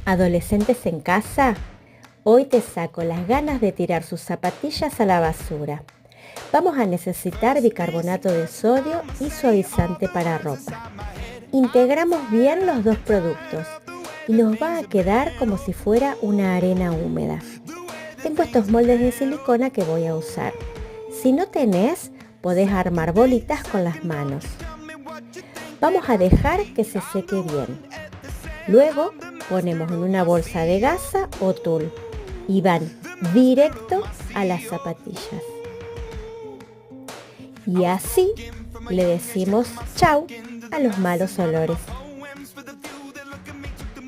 Adolescentes en casa, hoy te saco las ganas de tirar sus zapatillas a la basura. Vamos a necesitar bicarbonato de sodio y suavizante para ropa. Integramos bien los dos productos y nos va a quedar como si fuera una arena húmeda. Tengo estos moldes de silicona que voy a usar. Si no tenés, podés armar bolitas con las manos. Vamos a dejar que se seque bien. Luego ponemos en una bolsa de gasa o tul y van directo a las zapatillas. Y así le decimos chau a los malos olores.